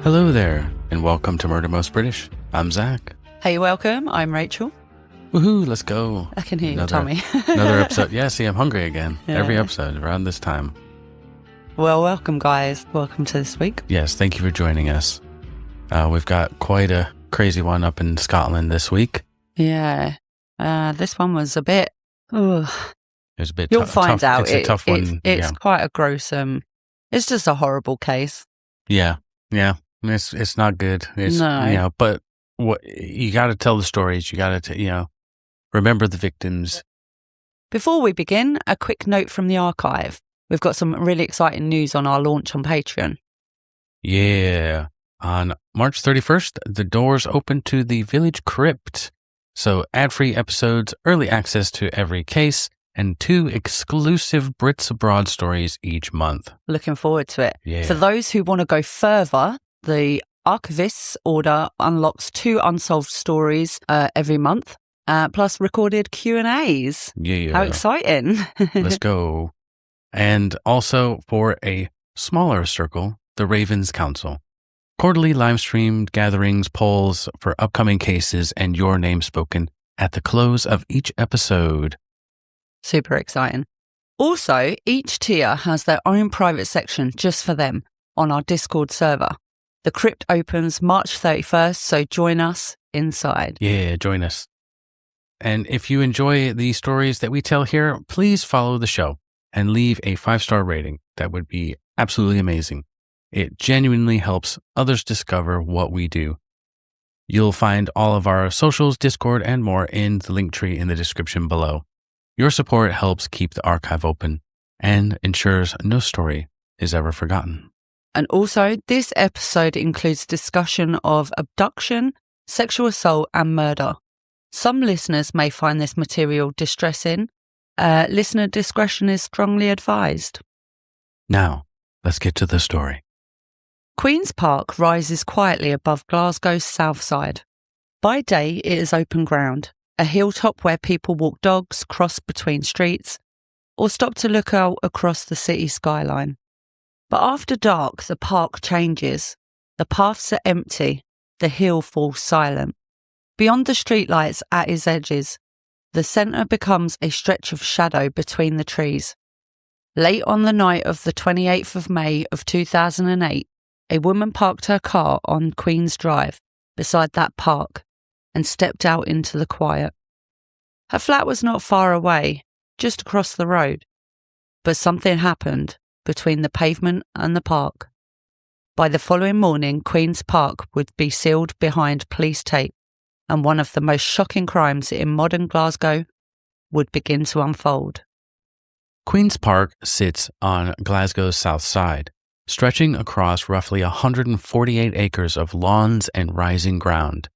Hello there, and welcome to Murder Most British. I'm Zach. Hey, welcome. I'm Rachel. Woohoo, let's go. I can hear your tummy. Another episode. Yeah, see, I'm hungry again. Yeah. Every episode around this time. Well, welcome, guys. Welcome to this week. Yes, thank you for joining us. We've got quite a crazy one up in Scotland this week. Yeah. This one was a bit... Ugh. It was a bit You'll find tough. out. It's a tough one. It's quite a gruesome... It's just a horrible case. Yeah. It's not good. No. But what you got to tell the stories. You got to, remember the victims. Before we begin, a quick note from the archive. We've got some really exciting news on our launch on Patreon. Yeah. On March 31st, the doors open to the Village Crypt. So ad-free episodes, early access to every case, and 2 exclusive Brits Abroad stories each month. Looking forward to it. Yeah. For those who want to go further, the Archivist's Order unlocks 2 unsolved stories every month, plus recorded Q&As. Yeah. How exciting. Let's go. And also for a smaller circle, the Ravens Council. Quarterly live-streamed gatherings, polls for upcoming cases, and your name spoken at the close of each episode. Super exciting. Also, each tier has their own private section just for them on our Discord server. The crypt opens March 31st, so join us inside. Yeah, join us. And if you enjoy the stories that we tell here, please follow the show and leave a 5-star rating. That would be absolutely amazing. It genuinely helps others discover what we do. You'll find all of our socials, Discord, and more in the link tree in the description below. Your support helps keep the archive open and ensures no story is ever forgotten. And also, this episode includes discussion of abduction, sexual assault, and murder. Some listeners may find this material distressing. Listener discretion is strongly advised. Now, let's get to the story. Queen's Park rises quietly above Glasgow's southside. By day, it is open ground, a hilltop where people walk dogs, cross between streets, or stop to look out across the city skyline. But after dark, the park changes. The paths are empty, the hill falls silent. Beyond the streetlights at its edges, the centre becomes a stretch of shadow between the trees. Late on the night of the 28th of May of 2008, a woman parked her car on Queen's Drive beside that park and stepped out into the quiet. Her flat was not far away, just across the road, but something happened between the pavement and the park. By the following morning, Queen's Park would be sealed behind police tape, and one of the most shocking crimes in modern Glasgow would begin to unfold. Queen's Park sits on Glasgow's south side, stretching across roughly 148 acres of lawns and rising ground.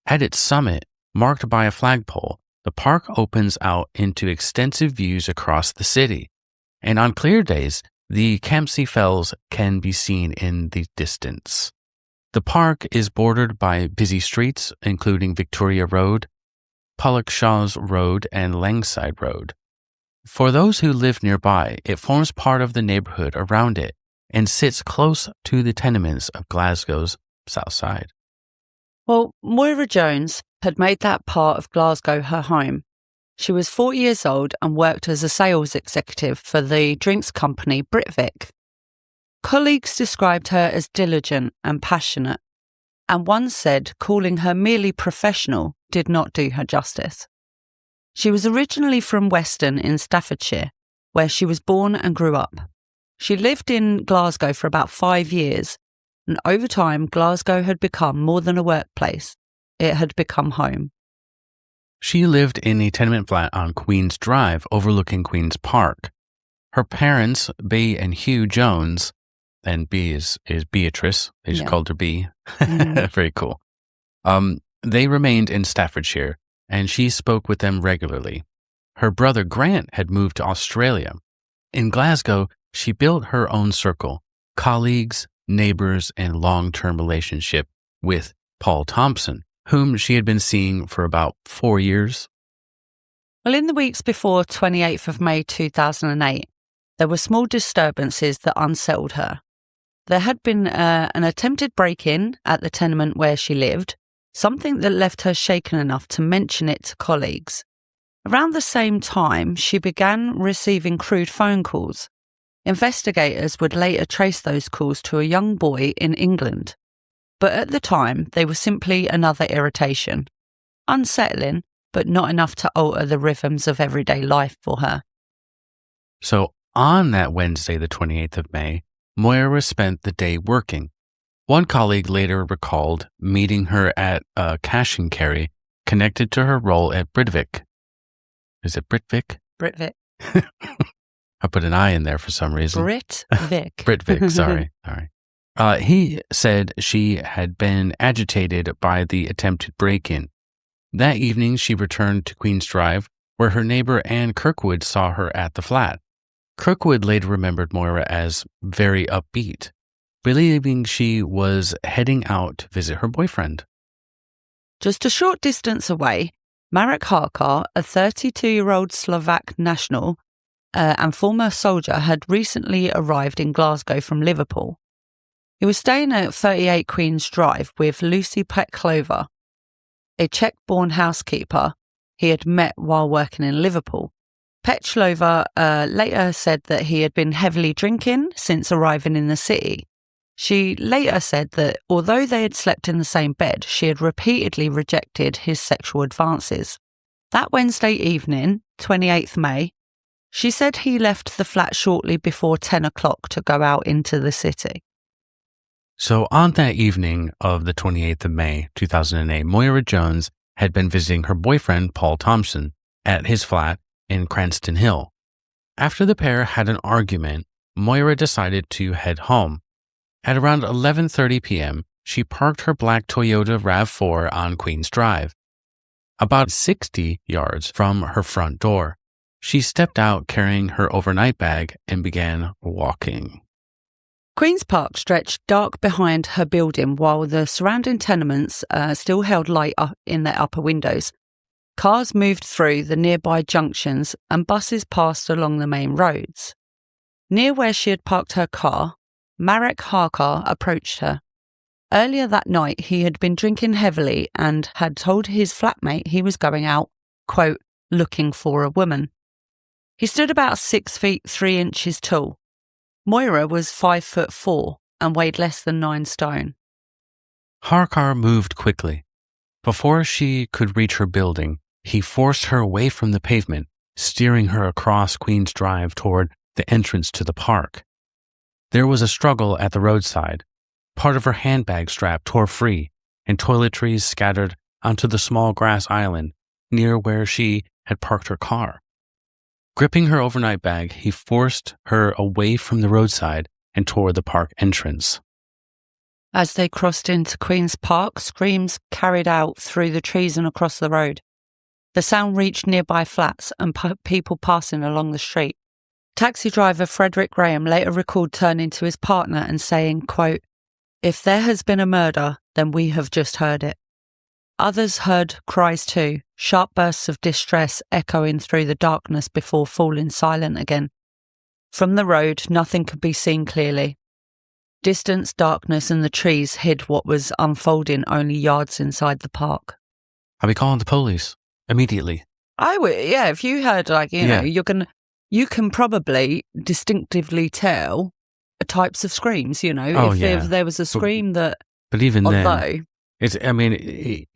At its summit, marked by a flagpole, the park opens out into extensive views across the city, and on clear days, the Campsie Fells can be seen in the distance. The park is bordered by busy streets, including Victoria Road, Pollokshaws Road, and Langside Road. For those who live nearby, it forms part of the neighborhood around it and sits close to the tenements of Glasgow's south side. Well, Moira Jones had made that part of Glasgow her home. She was 40 years old and worked as a sales executive for the drinks company Britvic. Colleagues described her as diligent and passionate, and one said calling her merely professional did not do her justice. She was originally from Weston in Staffordshire, where she was born and grew up. She lived in Glasgow for about 5 years, and over time, Glasgow had become more than a workplace. It had become home. She lived in a tenement flat on Queen's Drive overlooking Queen's Park. Her parents, Bea and Hugh Jones, and Bea is Beatrice, they just called her Bea. Very cool. They remained in Staffordshire, and she spoke with them regularly. Her brother Grant had moved to Australia. In Glasgow, she built her own circle, colleagues, neighbors, and long-term relationship with Paul Thompson, whom she had been seeing for about 4 years. Well, in the weeks before 28th of May 2008, there were small disturbances that unsettled her. There had been an attempted break-in at the tenement where she lived, something that left her shaken enough to mention it to colleagues. Around the same time, she began receiving crude phone calls. Investigators would later trace those calls to a young boy in England. But at the time, they were simply another irritation. Unsettling, but not enough to alter the rhythms of everyday life for her. So on that Wednesday, the 28th of May, Moira spent the day working. One colleague later recalled meeting her at a cash and carry connected to her role at Britvic. Is it Britvic? Britvic. I put an I in there for some reason. Britvic. Britvic, sorry. He said she had been agitated by the attempted break-in. That evening, she returned to Queen's Drive, where her neighbor Anne Kirkwood saw her at the flat. Kirkwood later remembered Moira as very upbeat, believing she was heading out to visit her boyfriend. Just a short distance away, Marek Harkar, a 32-year-old Slovak national and former soldier, had recently arrived in Glasgow from Liverpool. He was staying at 38 Queen's Drive with Lucy Petlova, a Czech-born housekeeper he had met while working in Liverpool. Petlova later said that he had been heavily drinking since arriving in the city. She later said that although they had slept in the same bed, she had repeatedly rejected his sexual advances. That Wednesday evening, 28th May, she said he left the flat shortly before 10 o'clock to go out into the city. So on that evening of the 28th of May, 2008, Moira Jones had been visiting her boyfriend, Paul Thompson, at his flat in Cranston Hill. After the pair had an argument, Moira decided to head home. At around 11:30 p.m., she parked her black Toyota RAV4 on Queen's Drive. About 60 yards from her front door, she stepped out carrying her overnight bag and began walking. Queen's Park stretched dark behind her building while the surrounding tenements still held light up in their upper windows. Cars moved through the nearby junctions and buses passed along the main roads. Near where she had parked her car, Marek Harkar approached her. Earlier that night, he had been drinking heavily and had told his flatmate he was going out, quote, looking for a woman. He stood about 6 feet 3 inches tall. Moira was 5'4" and weighed less than 9 stone. Harkar moved quickly. Before she could reach her building, he forced her away from the pavement, steering her across Queen's Drive toward the entrance to the park. There was a struggle at the roadside. Part of her handbag strap tore free, and toiletries scattered onto the small grass island near where she had parked her car. Gripping her overnight bag, he forced her away from the roadside and toward the park entrance. As they crossed into Queen's Park, screams carried out through the trees and across the road. The sound reached nearby flats and people passing along the street. Taxi driver Frederick Graham later recalled turning to his partner and saying, quote, "If there has been a murder, then we have just heard it." Others heard cries too, sharp bursts of distress echoing through the darkness before falling silent again. From the road, nothing could be seen clearly. Distance, darkness and the trees hid what was unfolding only yards inside the park. I'll be calling the police immediately. I would, yeah, if you heard you can probably distinctly tell types of screams, if there was a scream but even then,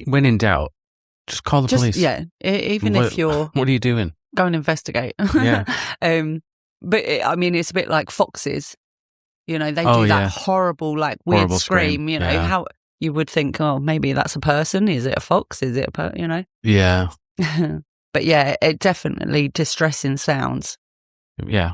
when in doubt, just call the police. Yeah, if you're... What are you doing? Go and investigate. Yeah. It's a bit like foxes. They do that horrible, weird horrible scream. How you would think, oh, maybe that's a person. Is it a fox? Is it Yeah. But yeah, it definitely distressing sounds. Yeah.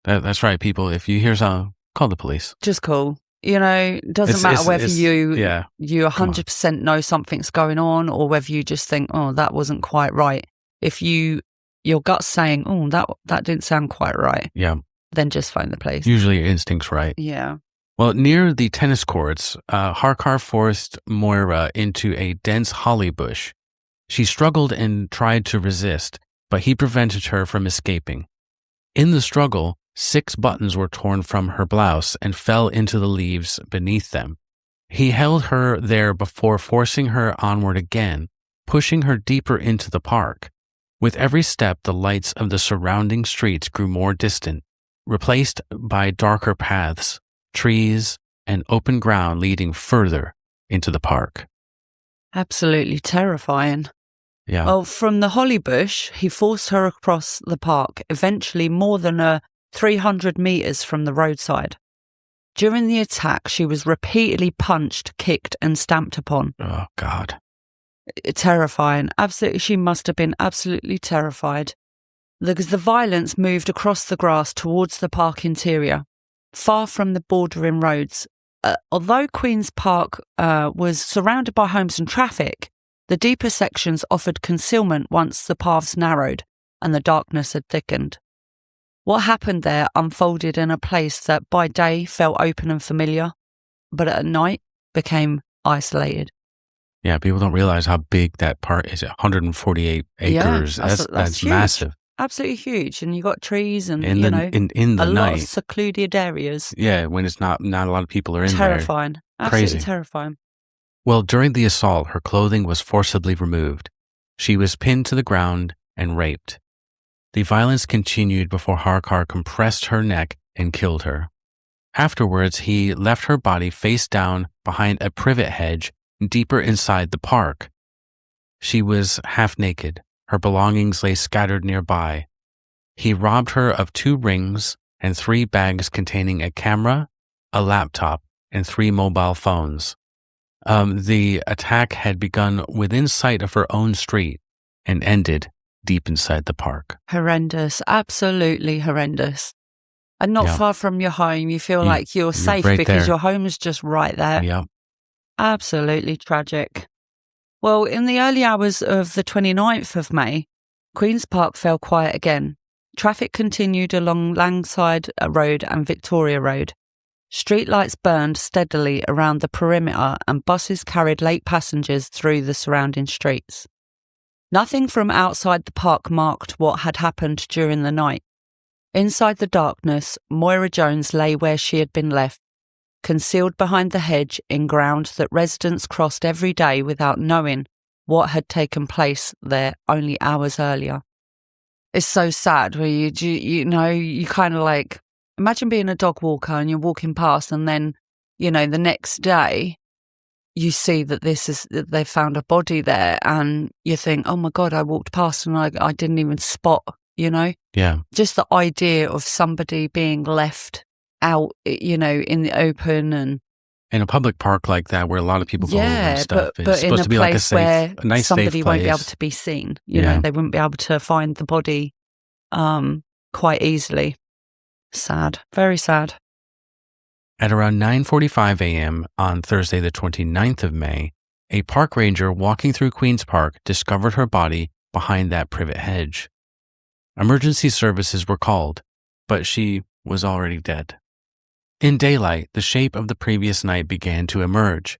That's right, people. If you hear something, call the police. Just call. Doesn't matter whether you 100% know something's going on or whether you just think, oh, that wasn't quite right. If your gut's saying, oh, that didn't sound quite right. Yeah. Then just phone the police. Usually your instinct's right. Yeah. Well, near the tennis courts, Harkar forced Moira into a dense holly bush. She struggled and tried to resist, but he prevented her from escaping. In the struggle, 6 buttons were torn from her blouse and fell into the leaves beneath them. He held her there before forcing her onward again, pushing her deeper into the park. With every step, the lights of the surrounding streets grew more distant, replaced by darker paths, trees, and open ground leading further into the park. Absolutely terrifying. Yeah. Well, from the holly bush, he forced her across the park, eventually more than 300 metres from the roadside. During the attack, she was repeatedly punched, kicked, and stamped upon. Oh, God. Terrifying. Absolutely, she must have been absolutely terrified. Because the violence moved across the grass towards the park interior, far from the bordering roads. Although Queen's Park was surrounded by homes and traffic, the deeper sections offered concealment once the paths narrowed and the darkness had thickened. What happened there unfolded in a place that by day felt open and familiar, but at night became isolated. Yeah, people don't realize how big that park is. 148 acres. Yeah, that's huge. Massive. Absolutely huge. And you got trees and, in the a night. lot of secluded areas. Yeah, when it's not a lot of people are in Terrifying. there. Absolutely Crazy. Terrifying. Well, during the assault, her clothing was forcibly removed. She was pinned to the ground and raped. The violence continued before Harkar compressed her neck and killed her. Afterwards, he left her body face down behind a privet hedge deeper inside the park. She was half naked. Her belongings lay scattered nearby. He robbed her of 2 rings and 3 bags containing a camera, a laptop, and 3 mobile phones. The attack had begun within sight of her own street and ended deep inside the park. Horrendous. Absolutely horrendous. And not far from your home. You feel like you're safe right because there. your home is just right there. Yeah. Absolutely tragic. Well, in the early hours of the 29th of May, Queen's Park fell quiet again. Traffic continued along Langside Road and Victoria Road. Streetlights burned steadily around the perimeter and buses carried late passengers through the surrounding streets. Nothing from outside the park marked what had happened during the night. Inside the darkness, Moira Jones lay where she had been left, concealed behind the hedge in ground that residents crossed every day without knowing what had taken place there only hours earlier. It's so sad where you kind of like, imagine being a dog walker and you're walking past and then, the next day you see that they found a body there and you think, oh my God, I walked past and I didn't even spot, Yeah. Just the idea of somebody being left out, in the open and In a public park like that where a lot of people go and stuff. but It's in supposed a to be like a place safe, where a nice somebody safe place. won't be able to be seen. Yeah. They wouldn't be able to find the body quite easily. Sad. Very sad. At around 9:45 a.m. on Thursday the 29th of May, a park ranger walking through Queen's Park discovered her body behind that privet hedge. Emergency services were called, but she was already dead. In daylight, the shape of the previous night began to emerge.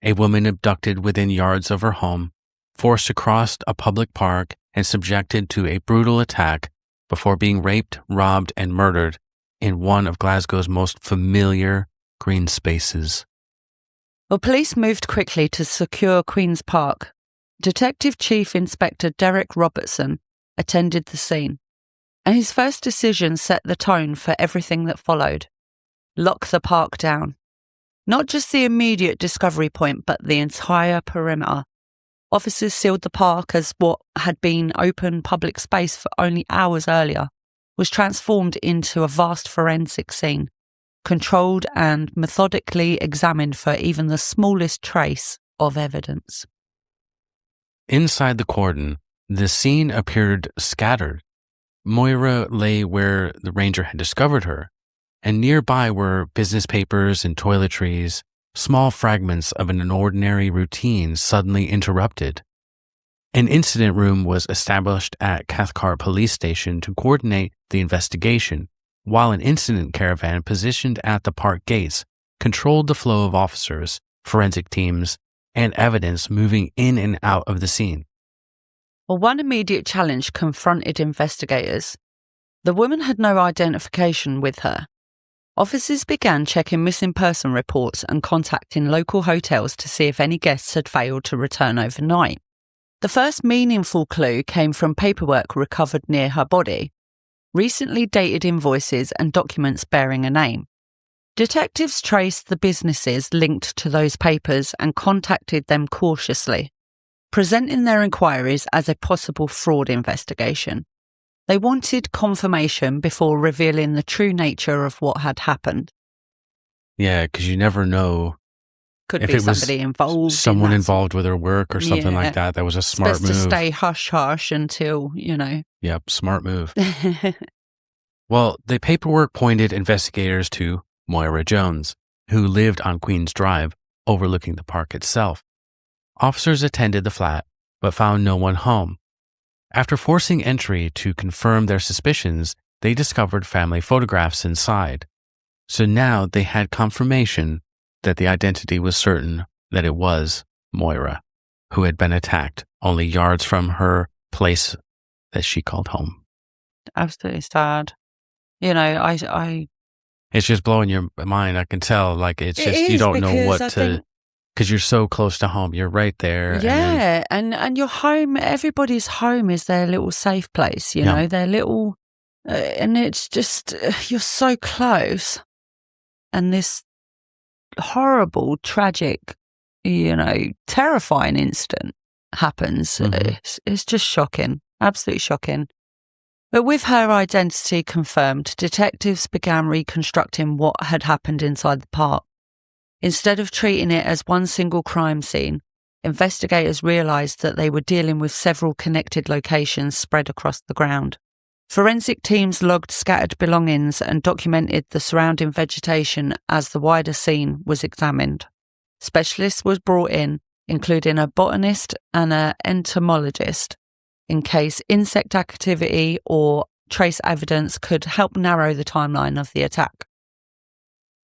A woman abducted within yards of her home, forced across a public park, and subjected to a brutal attack before being raped, robbed, and murdered in one of Glasgow's most familiar green spaces. Well, police moved quickly to secure Queen's Park. Detective Chief Inspector Derek Robertson attended the scene, and his first decision set the tone for everything that followed. Lock the park down. Not just the immediate discovery point, but the entire perimeter. Officers sealed the park as what had been open public space for only hours earlier was transformed into a vast forensic scene, controlled and methodically examined for even the smallest trace of evidence. Inside the cordon, the scene appeared scattered. Moira lay where the ranger had discovered her, and nearby were business papers and toiletries, small fragments of an ordinary routine suddenly interrupted. An incident room was established at Cathcart Police Station to coordinate the investigation, while an incident caravan positioned at the park gates controlled the flow of officers, forensic teams, and evidence moving in and out of the scene. Well, one immediate challenge confronted investigators. The woman had no identification with her. Officers began checking missing person reports and contacting local hotels to see if any guests had failed to return overnight. The first meaningful clue came from paperwork recovered near her body, recently dated invoices and documents bearing a name. Detectives traced the businesses linked to those papers and contacted them cautiously, presenting their inquiries as a possible fraud investigation. They wanted confirmation before revealing the true nature of what had happened. Yeah, because you never know Could if be it was somebody involved. someone involved with her work or something like that. That was a smart best move. to stay hush-hush until, Yep, smart move. Well, the paperwork pointed investigators to Moira Jones, who lived on Queens Drive, overlooking the park itself. Officers attended the flat, but found no one home. After forcing entry to confirm their suspicions, they discovered family photographs inside. So now they had confirmation that the identity was certain, that it was Moira, who had been attacked only yards from her place that she called home. Absolutely sad. It's just blowing your mind. I can tell. Like, it's just, you don't know what to, because you're so close to home. You're right there. Yeah. And your home, everybody's home is their little safe place, know, their little, and it's just, you're so close. And this horrible, tragic, terrifying incident happens. Mm-hmm. It's just shocking. Absolutely shocking. But with her identity confirmed, detectives began reconstructing what had happened inside the park. Instead of treating it as one single crime scene, investigators realised that they were dealing with several connected locations spread across the ground. Forensic teams logged scattered belongings and documented the surrounding vegetation as the wider scene was examined. Specialists were brought in, including a botanist and an entomologist, in case insect activity or trace evidence could help narrow the timeline of the attack.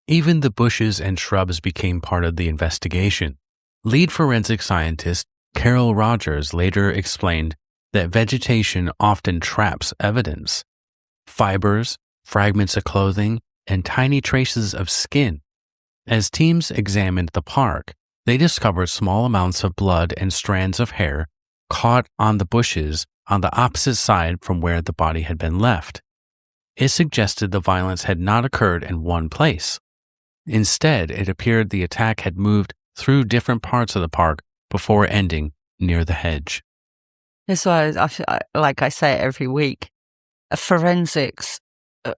Even the bushes and shrubs became part of the investigation. Lead forensic scientist Carol Rogers later explained that vegetation often traps evidence. Fibers, fragments of clothing, and tiny traces of skin. As teams examined the park, they discovered small amounts of blood and strands of hair caught on the bushes on the opposite side from where the body had been left. It suggested the violence had not occurred in one place. Instead, it appeared the attack had moved through different parts of the park before ending near the hedge. That's why, like I say every week, forensic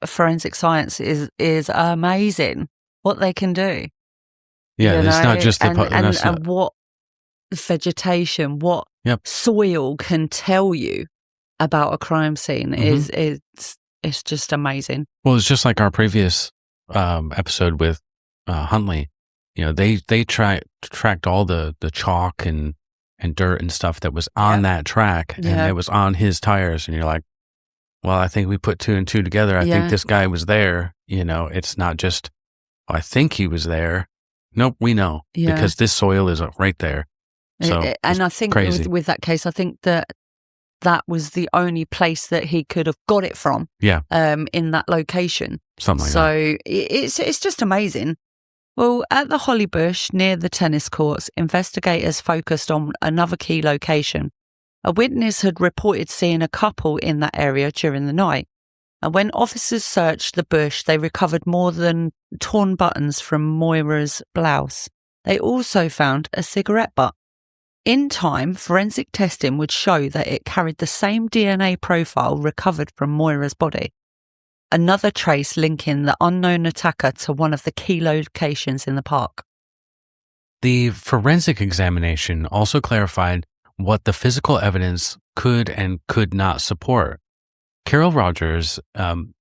science is amazing. What they can do. Yeah, it's not just and what vegetation, what soil can tell you about a crime scene is it's just amazing. Well, it's just like our previous episode with Huntley. They tracked all the chalk and dirt and stuff that was on that track, and it was on his tires. And you're like, well, I think we put two and two together. I think this guy was there. It's not just, I think he was there. Nope, we know because this soil is right there. So and I think with that case, I think that was the only place that he could have got it from. Yeah. In that location. Something like that. So it's just amazing. Well, at the Holly Bush near the tennis courts, investigators focused on another key location. A witness had reported seeing a couple in that area during the night. And when officers searched the bush, they recovered more than torn buttons from Moira's blouse. They also found a cigarette butt. In time, forensic testing would show that it carried the same DNA profile recovered from Moira's body. Another trace linking the unknown attacker to one of the key locations in the park. The forensic examination also clarified what the physical evidence could and could not support. Carol Rogers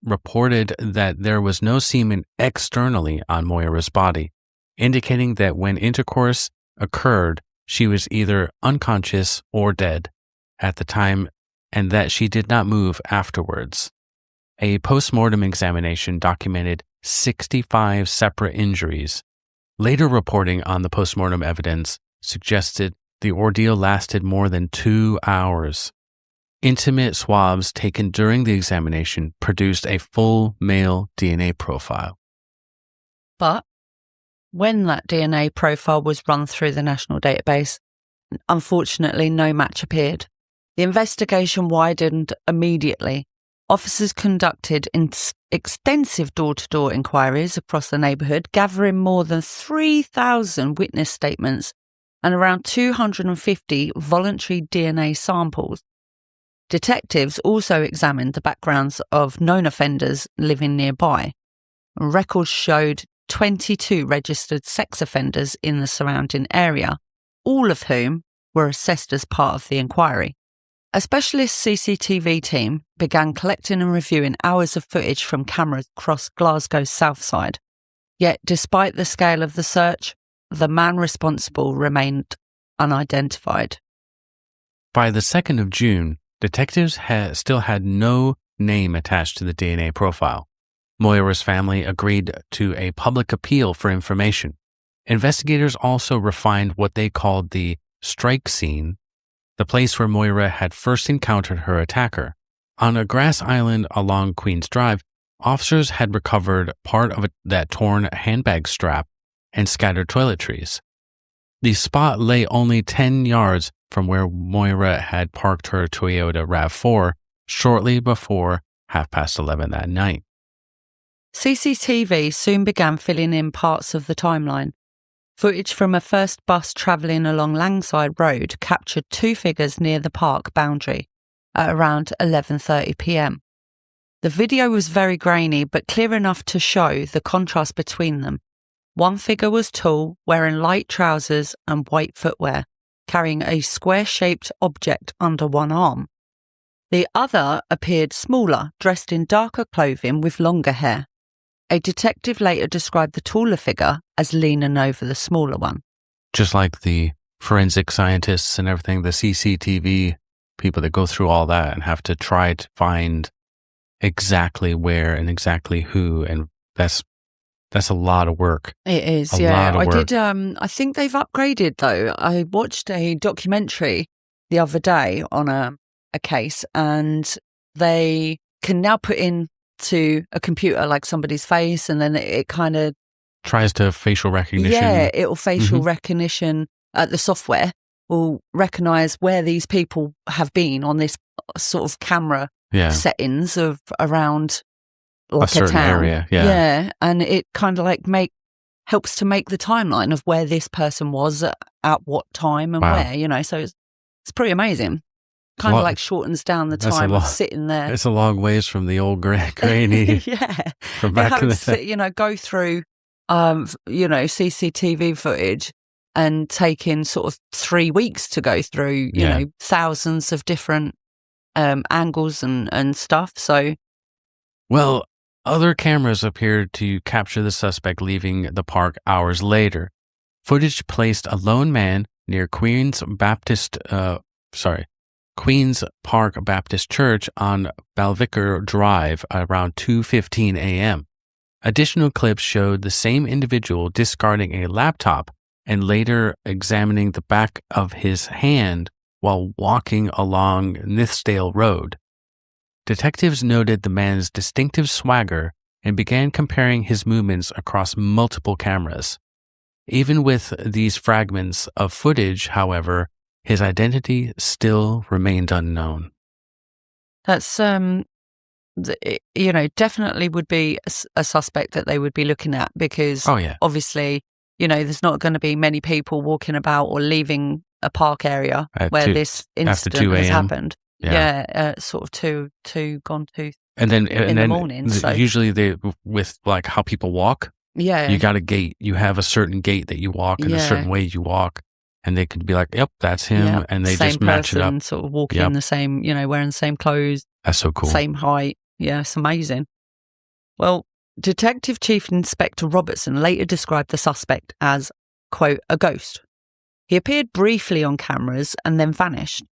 reported that there was no semen externally on Moira's body, indicating that when intercourse occurred, she was either unconscious or dead at the time and that she did not move afterwards. A post-mortem examination documented 65 separate injuries. Later reporting on the post-mortem evidence suggested the ordeal lasted more than 2 hours. Intimate swabs taken during the examination produced a full male DNA profile. But when that DNA profile was run through the national database, unfortunately, no match appeared. The investigation widened immediately. Officers conducted extensive door-to-door inquiries across the neighbourhood, gathering more than 3,000 witness statements and around 250 voluntary DNA samples. Detectives also examined the backgrounds of known offenders living nearby. Records showed 22 registered sex offenders in the surrounding area, all of whom were assessed as part of the inquiry. A specialist CCTV team began collecting and reviewing hours of footage from cameras across Glasgow's southside. Yet, despite the scale of the search, the man responsible remained unidentified. By the 2nd of June, detectives still had no name attached to the DNA profile. Moira's family agreed to a public appeal for information. Investigators also refined what they called the strike scene, the place where Moira had first encountered her attacker. On a grass island along Queen's Drive, officers had recovered part of that torn handbag strap and scattered toiletries. The spot lay only 10 yards from where Moira had parked her Toyota RAV4 shortly before 11:30 that night. CCTV soon began filling in parts of the timeline. Footage from a first bus travelling along Langside Road captured two figures near the park boundary at around 11:30 p.m. The video was very grainy but clear enough to show the contrast between them. One figure was tall, wearing light trousers and white footwear, carrying a square-shaped object under one arm. The other appeared smaller, dressed in darker clothing with longer hair. A detective later described the taller figure as leaning over the smaller one. Just like the forensic scientists and everything, the CCTV people that go through all that and have to try to find exactly where and exactly who, and that's a lot of work. It is, yeah. I think they've upgraded though. I watched a documentary the other day on a case, and they can now put in to a computer like somebody's face, and then it kind of tries to facial recognition. Yeah, it'll facial recognition. The software will recognize where these people have been on this sort of camera settings of around like a certain town. area. Yeah, and it kind of like helps to make the timeline of where this person was at what time and where. So it's pretty amazing. Kind of like shortens down the time of sitting there. It's a long ways from the old grainy. From back in the day. Go through, CCTV footage and take in sort of 3 weeks to go through, you know, thousands of different angles and stuff. So, well, other cameras appeared to capture the suspect leaving the park hours later. Footage placed a lone man near Queen's Park Baptist Church on Balvicar Drive around 2:15 a.m. Additional clips showed the same individual discarding a laptop and later examining the back of his hand while walking along Nithsdale Road. Detectives noted the man's distinctive swagger and began comparing his movements across multiple cameras. Even with these fragments of footage, however, his identity still remained unknown. That's, definitely would be a suspect that they would be looking at because obviously, there's not going to be many people walking about or leaving a park area where this incident has happened. Sort of two gone to and then in the morning. So usually they with like how people walk. Yeah, you got a gait. You have a certain gait that you walk and a certain way you walk. And they could be like, yep, that's him. And they just match it up. Sort of walking in the same, wearing the same clothes. That's so cool. Same height. Yeah, it's amazing. Well, Detective Chief Inspector Robertson later described the suspect as, quote, a ghost. He appeared briefly on cameras and then vanished.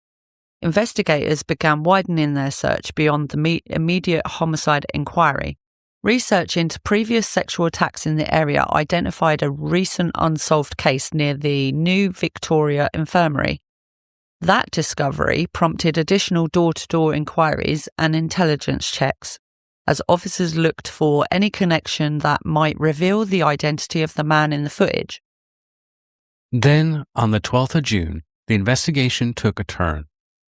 Investigators began widening their search beyond the immediate homicide inquiry. Research into previous sexual attacks in the area identified a recent unsolved case near the New Victoria Infirmary. That discovery prompted additional door-to-door inquiries and intelligence checks, as officers looked for any connection that might reveal the identity of the man in the footage. Then, on the 12th of June, the investigation took a turn.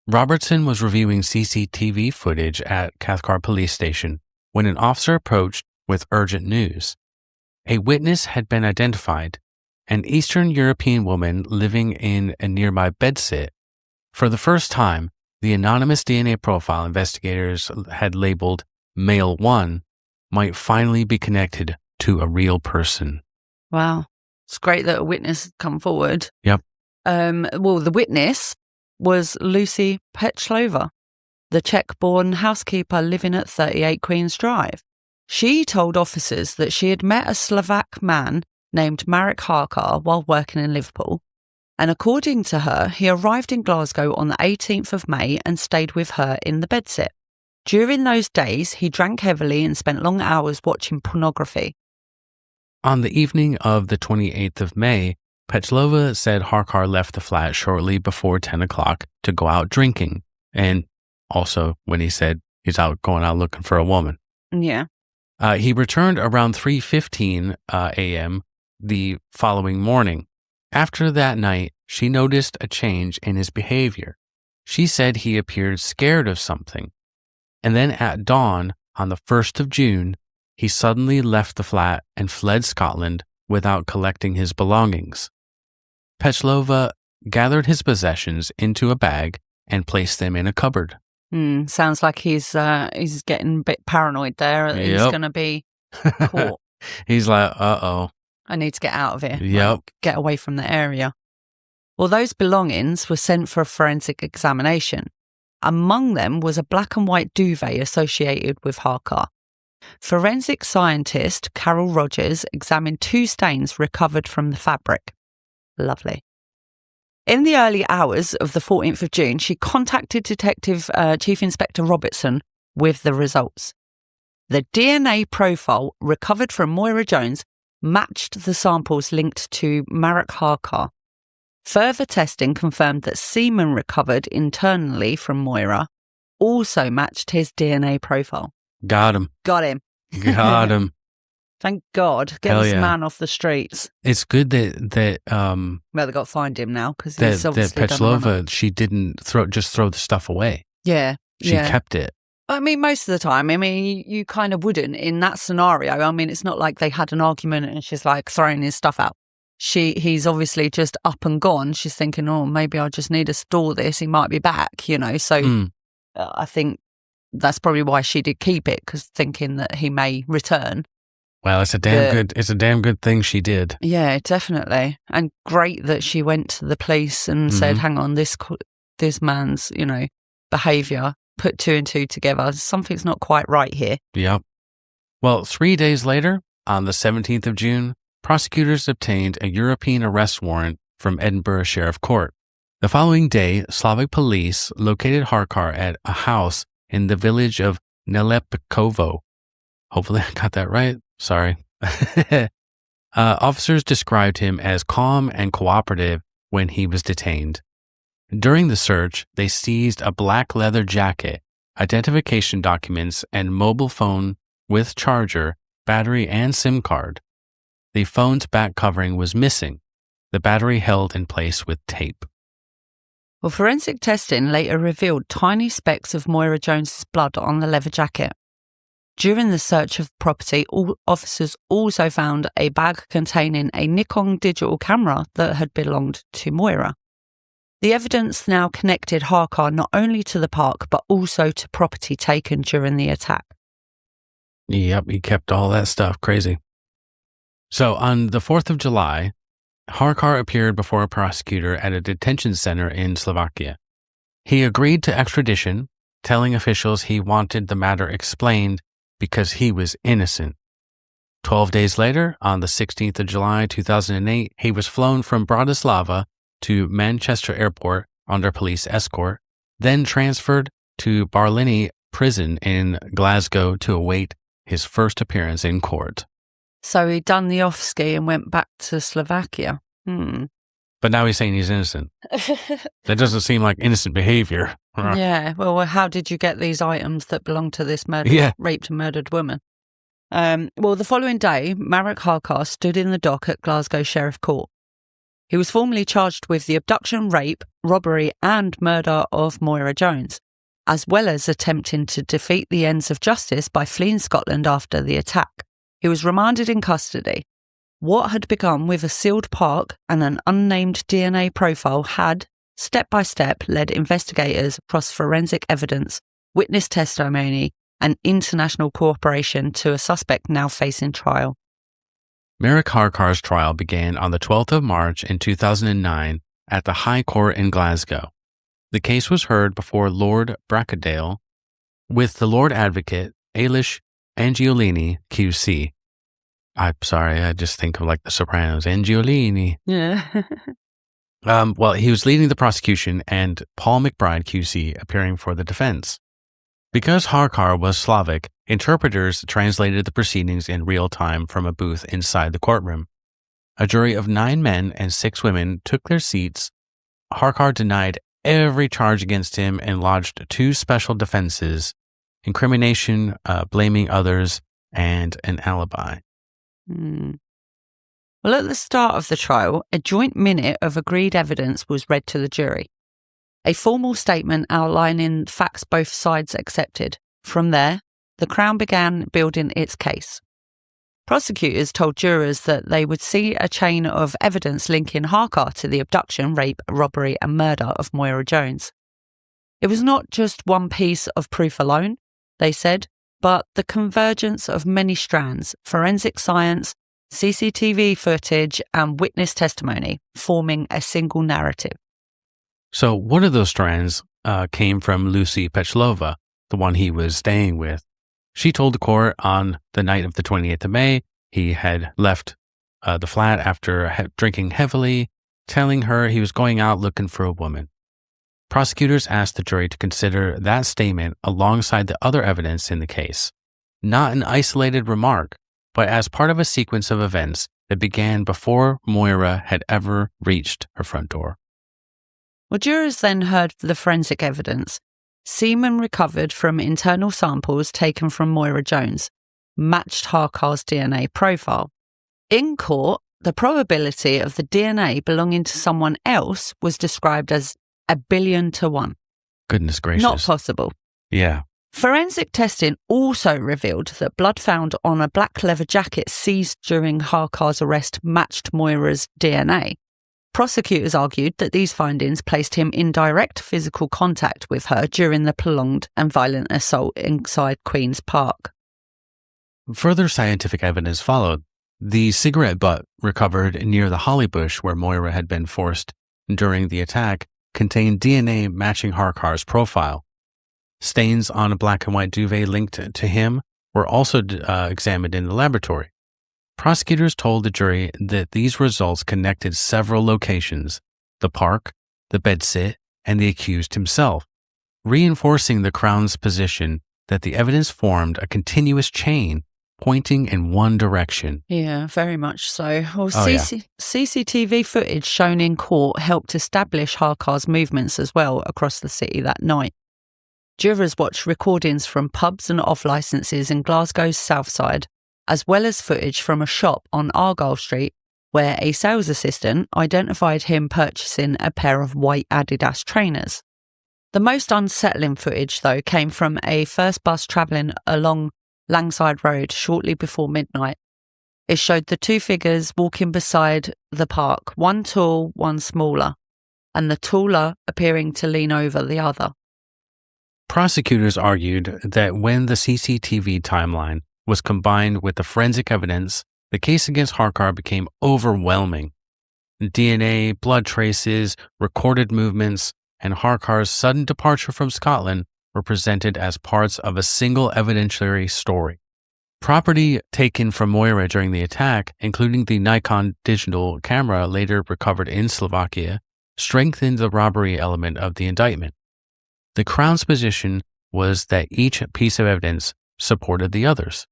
Robertson was reviewing CCTV footage at Cathcart Police Station when an officer approached with urgent news. A witness had been identified, an Eastern European woman living in a nearby bedsit. For the first time, the anonymous DNA profile investigators had labeled Male 1 might finally be connected to a real person. Wow. It's great that a witness had come forward. Yep. The witness was Lucy Petchlova, the Czech-born housekeeper living at 38 Queen's Drive. She told officers that she had met a Slovak man named Marek Harkar while working in Liverpool, and according to her, he arrived in Glasgow on the 18th of May and stayed with her in the bedsit. During those days, he drank heavily and spent long hours watching pornography. On the evening of the 28th of May, Petchlova said Harkar left the flat shortly before 10 o'clock to go out drinking, and also when he said he's going out looking for a woman. Yeah. He returned around 3:15 a.m. the following morning. After that night, she noticed a change in his behavior. She said he appeared scared of something. And then at dawn on the 1st of June, he suddenly left the flat and fled Scotland without collecting his belongings. Petchlova gathered his possessions into a bag and placed them in a cupboard. Sounds like he's getting a bit paranoid there. Yep. He's going to be caught. He's like, uh-oh. I need to get out of here. Yep. Get away from the area. Well, those belongings were sent for a forensic examination. Among them was a black and white duvet associated with Harkar. Forensic scientist Carol Rogers examined 2 stains recovered from the fabric. Lovely. In the early hours of the 14th of June, she contacted Detective Chief Inspector Robertson with the results. The DNA profile recovered from Moira Jones matched the samples linked to Marek Harkar. Further testing confirmed that semen recovered internally from Moira also matched his DNA profile. Got him. Got him. Got him. Thank God. Get Hell this yeah. man off the streets. It's good that Well, they've got to find him now because he's that obviously done a Petchlova, she didn't throw the stuff away. Yeah. She kept it. I mean, most of the time, you kind of wouldn't in that scenario. I mean, it's not like they had an argument and she's like throwing his stuff out. He's obviously just up and gone. She's thinking, oh, maybe I just need to store this. He might be back, So I think that's probably why she did keep it, because thinking that he may return. Well, it's a damn good thing she did. Yeah, definitely. And great that she went to the police and said, hang on, this man's, behaviour, put 2 and 2 together. Something's not quite right here. Yep. Well, 3 days later, on the 17th of June, prosecutors obtained a European arrest warrant from Edinburgh Sheriff Court. The following day, Slavic police located Harkar at a house in the village of Nelepikovo. Hopefully I got that right. Sorry. Officers described him as calm and cooperative when he was detained. During the search, they seized a black leather jacket, identification documents, and mobile phone with charger, battery, and SIM card. The phone's back covering was missing, the battery held in place with tape. Well, forensic testing later revealed tiny specks of Moira Jones's blood on the leather jacket. During the search of property, all officers also found a bag containing a Nikon digital camera that had belonged to Moira. The evidence now connected Harkar not only to the park, but also to property taken during the attack. Yep, he kept all that stuff. Crazy. So on the 4th of July, Harkar appeared before a prosecutor at a detention center in Slovakia. He agreed to extradition, telling officials he wanted the matter explained because he was innocent. 12 days later, on the 16th of July 2008, he was flown from Bratislava to Manchester Airport under police escort, then transferred to Barlinnie Prison in Glasgow to await his first appearance in court. So he'd done the off-ski and went back to Slovakia. But But now he's saying he's innocent. That doesn't seem like innocent behavior. Yeah, well, how did you get these items that belong to this raped and murdered woman? The following day, Marek Harkar stood in the dock at Glasgow Sheriff Court. He was formally charged with the abduction, rape, robbery and murder of Moira Jones, as well as attempting to defeat the ends of justice by fleeing Scotland after the attack. He was remanded in custody. What had begun with a sealed park and an unnamed DNA profile had, step by step, led investigators across forensic evidence, witness testimony, and international cooperation to a suspect now facing trial. Marek Harkar's trial began on the 12th of March in 2009 at the High Court in Glasgow. The case was heard before Lord Bracadale with the Lord Advocate Ailish Angiolini QC. I'm sorry, I just think of like The Sopranos. Angiolini. Yeah. He was leading the prosecution and Paul McBride QC appearing for the defense. Because Harkar was Slavic, interpreters translated the proceedings in real time from a booth inside the courtroom. A jury of 9 men and 6 women took their seats. Harkar denied every charge against him and lodged 2 special defenses: incrimination, blaming others, and an alibi. Well, at the start of the trial, a joint minute of agreed evidence was read to the jury. A formal statement outlining facts both sides accepted. From there, the Crown began building its case. Prosecutors told jurors that they would see a chain of evidence linking Harkar to the abduction, rape, robbery and murder of Moira Jones. It was not just one piece of proof alone, they said, but the convergence of many strands, forensic science, CCTV footage and witness testimony, forming a single narrative. So one of those strands came from Lucy Pechlova, the one he was staying with. She told the court on the night of the 28th of May, he had left the flat after drinking heavily, telling her he was going out looking for a woman. Prosecutors asked the jury to consider that statement alongside the other evidence in the case, not an isolated remark, but as part of a sequence of events that began before Moira had ever reached her front door. Well, jurors then heard the forensic evidence. Semen recovered from internal samples taken from Moira Jones matched Harkar's DNA profile. In court, the probability of the DNA belonging to someone else was described as 1 billion to 1. Goodness gracious. Not possible. Yeah. Forensic testing also revealed that blood found on a black leather jacket seized during Harkar's arrest matched Moira's DNA. Prosecutors argued that these findings placed him in direct physical contact with her during the prolonged and violent assault inside Queen's Park. Further scientific evidence followed. The cigarette butt recovered near the holly bush where Moira had been forced during the attack contained DNA matching Harkar's profile. Stains on a black and white duvet linked to him were also examined in the laboratory. Prosecutors told the jury that these results connected several locations, the park, the bedsit, and the accused himself, reinforcing the Crown's position that the evidence formed a continuous chain pointing in one direction. Yeah, very much so. Well, CCTV footage shown in court helped establish Harkar's movements as well across the city that night. Jurors watched recordings from pubs and off-licences in Glasgow's southside, as well as footage from a shop on Argyle Street where a sales assistant identified him purchasing a pair of white Adidas trainers. The most unsettling footage, though, came from a first bus travelling along Langside Road shortly before midnight. It showed the 2 figures walking beside the park, one tall, one smaller, and the taller appearing to lean over the other. Prosecutors argued that when the CCTV timeline was combined with the forensic evidence, the case against Harkar became overwhelming. DNA, blood traces, recorded movements, and Harkar's sudden departure from Scotland were presented as parts of a single evidentiary story. Property taken from Moira during the attack, including the Nikon digital camera later recovered in Slovakia, strengthened the robbery element of the indictment. The Crown's position was that each piece of evidence supported the others.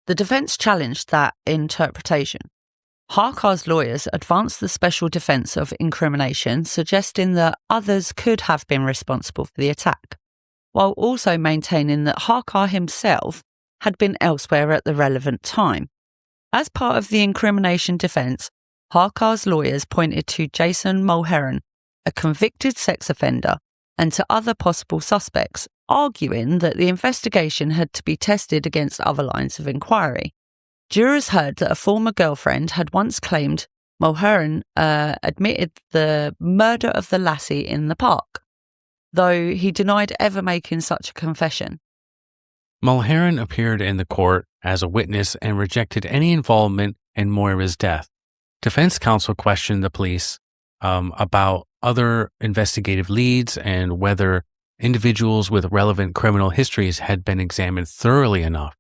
The defence challenged that interpretation. Harkar's lawyers advanced the special defence of incrimination, suggesting that others could have been responsible for the attack, while also maintaining that Harkar himself had been elsewhere at the relevant time. As part of the incrimination defence, Harkar's lawyers pointed to Jason Mulheron, a convicted sex offender, and to other possible suspects, arguing that the investigation had to be tested against other lines of inquiry. Jurors heard that a former girlfriend had once claimed Mulheron admitted the murder of the lassie in the park, though he denied ever making such a confession. Mulheron appeared in the court as a witness and rejected any involvement in Moira's death. Defense counsel questioned the police about other investigative leads and whether individuals with relevant criminal histories had been examined thoroughly enough.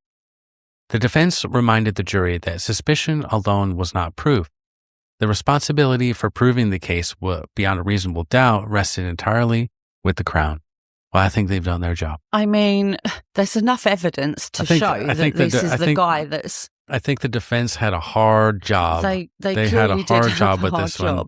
The defense reminded the jury that suspicion alone was not proof. The responsibility for proving the case beyond a reasonable doubt rested entirely with the Crown. Well, I think they've done their job. I mean, there's enough evidence to show that this is the guy that's... I think the defense had a hard job. They had a hard job with this one.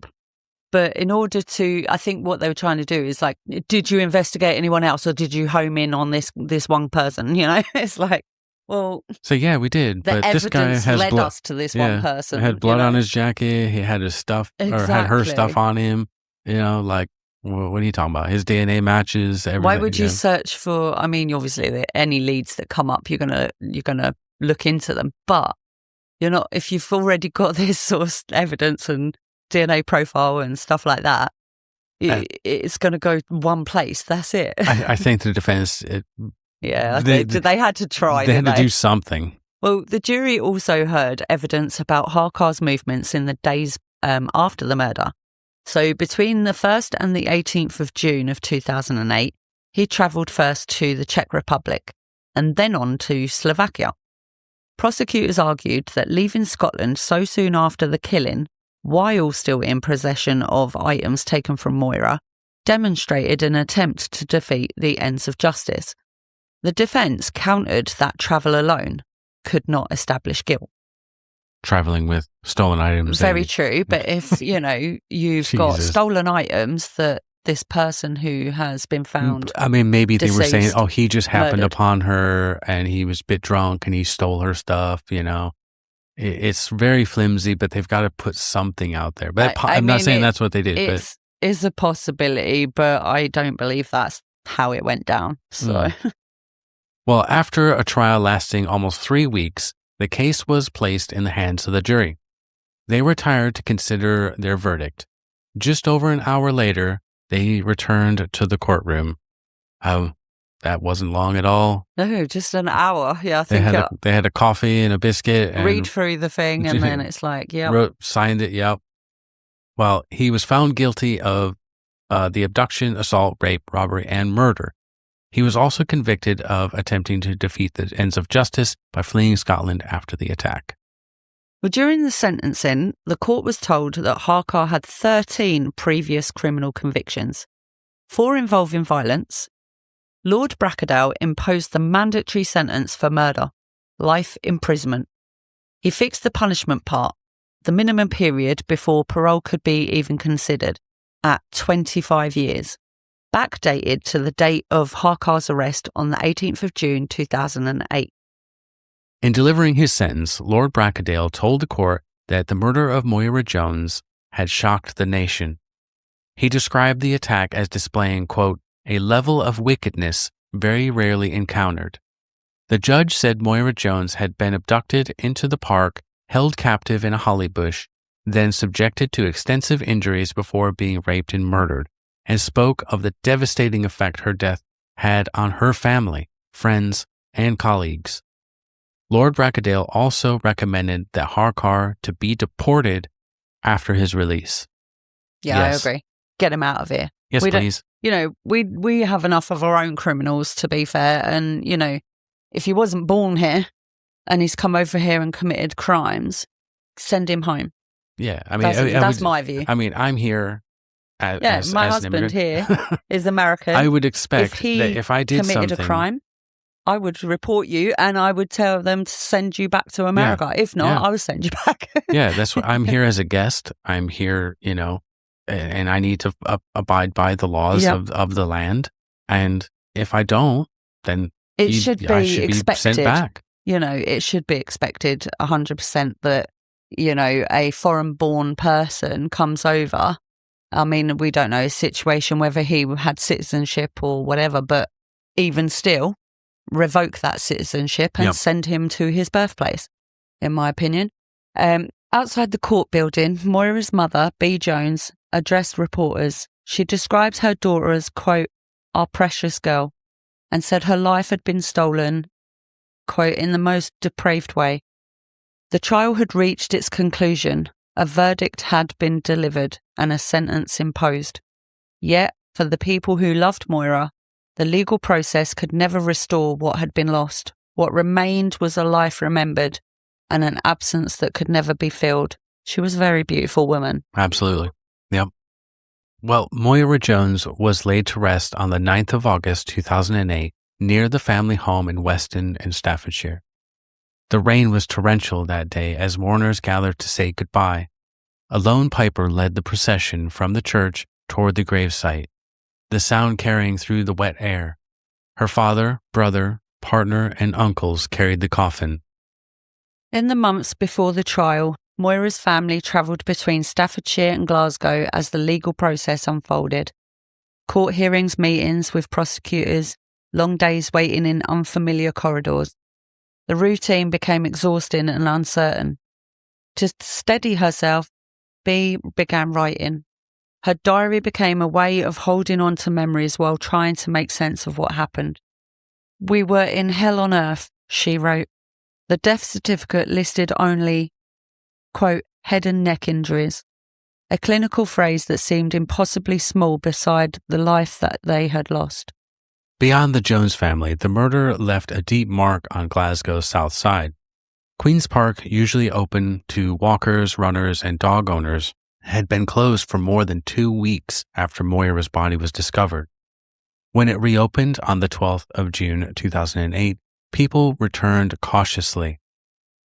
But in order to, I think what they were trying to do is like, did you investigate anyone else or did you home in on this one person? You know, it's like, well. So yeah, we did. The but evidence this guy has led us to this one person. He had blood on his jacket. He had his stuff or had her stuff on him. You know, like, what are you talking about? His DNA matches. Everything. Why would you search for? I mean, obviously, any leads that come up, you're gonna look into them. But you're not if you've already got this source evidence and DNA profile and stuff like that. It's going to go one place. That's it. I think the defense. They had to try. They had to do something. Well, the jury also heard evidence about Harkar's movements in the days after the murder. So between the 1st and the 18th of June of 2008, he travelled first to the Czech Republic and then on to Slovakia. Prosecutors argued that leaving Scotland so soon after the killing, while still in possession of items taken from Moira, demonstrated an attempt to defeat the ends of justice. The defence countered that travel alone could not establish guilt. Travelling with stolen items. Very true, but if, you've got stolen items that this person who has been found I mean, maybe they were saying, he just happened murdered upon her and he was a bit drunk and he stole her stuff, It's very flimsy, but they've got to put something out there. But I'm not saying that's what they did. It is a possibility, but I don't believe that's how it went down. So, Well, after a trial lasting almost 3 weeks, the case was placed in the hands of the jury. They retired to consider their verdict. Just over an hour later, they returned to the courtroom. That wasn't long at all. No, just an hour. Yeah, I think they had a coffee and a biscuit. And read through the thing, and then it's like, yeah, signed it. Yep. Well, he was found guilty of the abduction, assault, rape, robbery, and murder. He was also convicted of attempting to defeat the ends of justice by fleeing Scotland after the attack. Well, during the sentencing, the court was told that Harkar had 13 previous criminal convictions, 4 involving violence. Lord Brackadale imposed the mandatory sentence for murder, life imprisonment. He fixed the punishment part, the minimum period before parole could be even considered, at 25 years, backdated to the date of Harkar's arrest on the 18th of June 2008. In delivering his sentence, Lord Brackadale told the court that the murder of Moira Jones had shocked the nation. He described the attack as displaying, quote, a level of wickedness very rarely encountered. The judge said Moira Jones had been abducted into the park, held captive in a holly bush, then subjected to extensive injuries before being raped and murdered, and spoke of the devastating effect her death had on her family, friends, and colleagues. Lord Brackadale also recommended that Harkar to be deported after his release. Yeah, yes. I agree. Get him out of here. Yes, please. We have enough of our own criminals, to be fair, and, if he wasn't born here and he's come over here and committed crimes, send him home. Yeah, I mean, that's my view. I mean, I'm here. My husband here is American. I would expect that if I did committed something, a crime, I would report you and I would tell them to send you back to America. If not, I would send you back. Yeah, that's what I'm here as a guest. I'm here, and I need to abide by the laws of the land. And if I don't, then I should be expected. Sent back. It should be expected 100% that, a foreign-born person comes over. I mean, we don't know his situation, whether he had citizenship or whatever, but even still, revoke that citizenship and send him to his birthplace, in my opinion. Outside the court building, Moira's mother, B. Jones, addressed reporters. She described her daughter as, quote, our precious girl, and said her life had been stolen, quote, in the most depraved way. The trial had reached its conclusion. A verdict had been delivered and a sentence imposed. Yet, for the people who loved Moira, the legal process could never restore what had been lost. What remained was a life remembered and an absence that could never be filled. She was a very beautiful woman. Absolutely. Yep. Well, Moira Jones was laid to rest on the 9th of August, 2008, near the family home in Weston in Staffordshire. The rain was torrential that day as mourners gathered to say goodbye. A lone piper led the procession from the church toward the gravesite, the sound carrying through the wet air. Her father, brother, partner, and uncles carried the coffin. In the months before the trial, Moira's family travelled between Staffordshire and Glasgow as the legal process unfolded. Court hearings, meetings with prosecutors, long days waiting in unfamiliar corridors. The routine became exhausting and uncertain. To steady herself, B began writing. Her diary became a way of holding on to memories while trying to make sense of what happened. We were in hell on earth, she wrote. The death certificate listed only, quote, head and neck injuries, a clinical phrase that seemed impossibly small beside the life that they had lost. Beyond the Jones family, the murder left a deep mark on Glasgow's south side. Queen's Park, usually open to walkers, runners, and dog owners, had been closed for more than 2 weeks after Moira's body was discovered. When it reopened on the 12th of June 2008, people returned cautiously.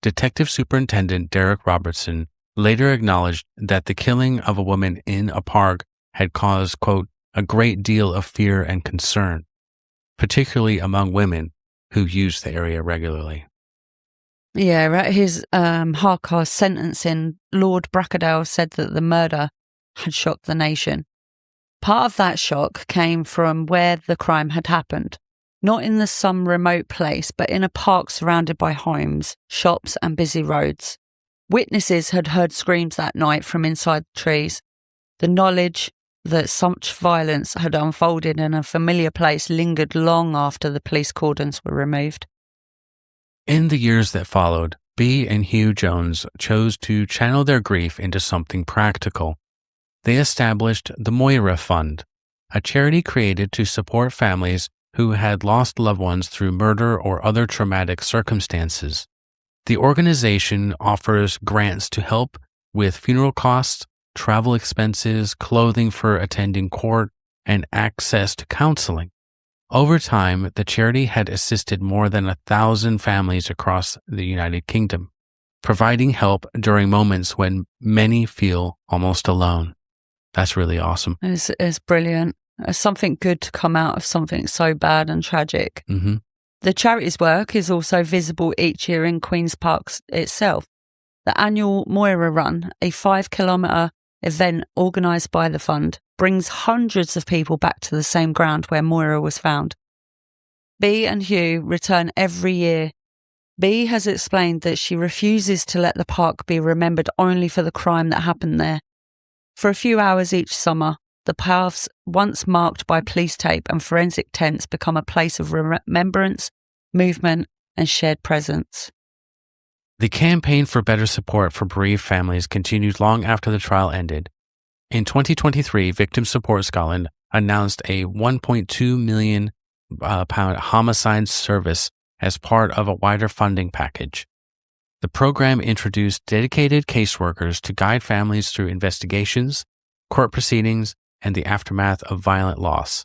Detective Superintendent Derek Robertson later acknowledged that the killing of a woman in a park had caused, quote, a great deal of fear and concern, particularly among women who used the area regularly. Yeah, at his Harcar sentencing, Lord Bracadale said that the murder had shocked the nation. Part of that shock came from where the crime had happened, not in some remote place, but in a park surrounded by homes, shops and busy roads. Witnesses had heard screams that night from inside the trees. The knowledge that such violence had unfolded in a familiar place lingered long after the police cordons were removed. In the years that followed, B and Hugh Jones chose to channel their grief into something practical. They established the Moira Fund, a charity created to support families who had lost loved ones through murder or other traumatic circumstances. The organization offers grants to help with funeral costs, travel expenses, clothing for attending court, and access to counseling. Over time, the charity had assisted more than 1,000 families across the United Kingdom, providing help during moments when many feel almost alone. That's really awesome. It's brilliant. Something good to come out of something so bad and tragic. Mm-hmm. The charity's work is also visible each year in Queen's Park itself. The annual Moira Run, a 5-kilometre event organised by the fund, brings hundreds of people back to the same ground where Moira was found. B and Hugh return every year. B has explained that she refuses to let the park be remembered only for the crime that happened there. For a few hours each summer, the paths, once marked by police tape and forensic tents, become a place of remembrance, movement, and shared presence. The campaign for better support for bereaved families continued long after the trial ended. In 2023, Victim Support Scotland announced a £1.2 million homicide service as part of a wider funding package. The program introduced dedicated caseworkers to guide families through investigations, court proceedings, and the aftermath of violent loss.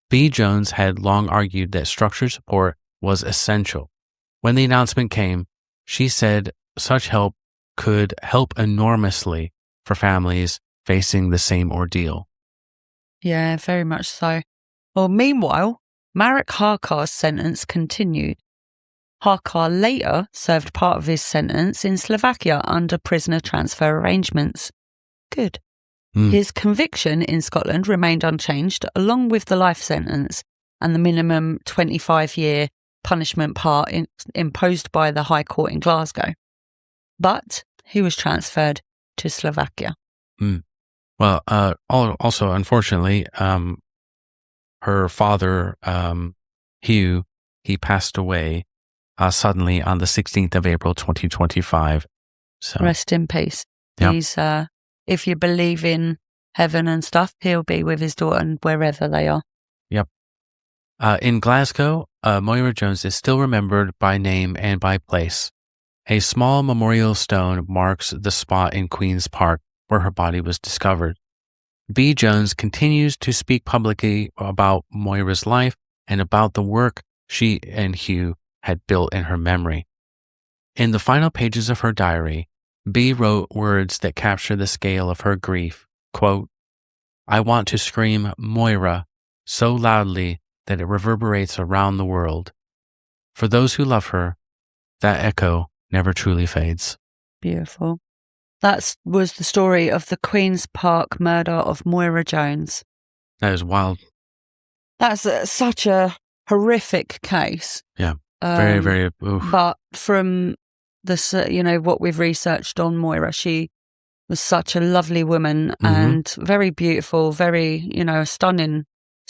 B. Jones had long argued that structured support was essential. When the announcement came, she said such help could help enormously for families facing the same ordeal. Yeah, very much so. Well, meanwhile, Marek Harkar's sentence continued. Harkar later served part of his sentence in Slovakia under prisoner transfer arrangements. Good. His conviction in Scotland remained unchanged, along with the life sentence and the minimum 25-year punishment part imposed by the High Court in Glasgow. But he was transferred to Slovakia. Well, also, unfortunately, her father, Hugh, he passed away suddenly on the 16th of April, 2025. So rest in peace. Yep. He's, if you believe in heaven and stuff, he'll be with his daughter and wherever they are. Yep. In Glasgow, Moira Jones is still remembered by name and by place. A small memorial stone marks the spot in Queen's Park where her body was discovered. B. Jones continues to speak publicly about Moira's life and about the work she and Hugh had built in her memory. In the final pages of her diary, B. wrote words that capture the scale of her grief. Quote, "I want to scream Moira so loudly that it reverberates around the world. For those who love her, that echo never truly fades." Beautiful. That was the story of the Queen's Park murder of Moira Jones. That is wild. That's such a horrific case. Yeah, very, very. Oof. But from the, what we've researched on Moira, she was such a lovely woman and very beautiful, very, a stunning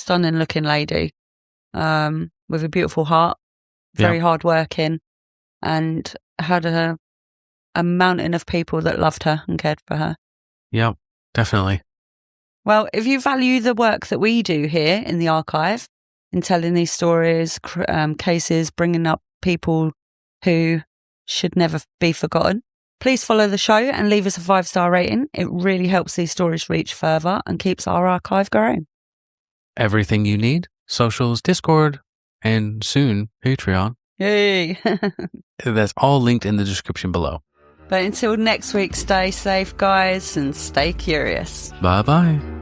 looking lady, with a beautiful heart, very hardworking, and had a mountain of people that loved her and cared for her. Yeah, definitely. Well, if you value the work that we do here in the archive, in telling these stories, cases, bringing up people who should never be forgotten, please follow the show and leave us a 5-star rating. It really helps these stories reach further and keeps our archive growing. Everything you need, socials, Discord, and soon Patreon. Yay! That's all linked in the description below. But until next week, stay safe, guys, and stay curious. Bye-bye.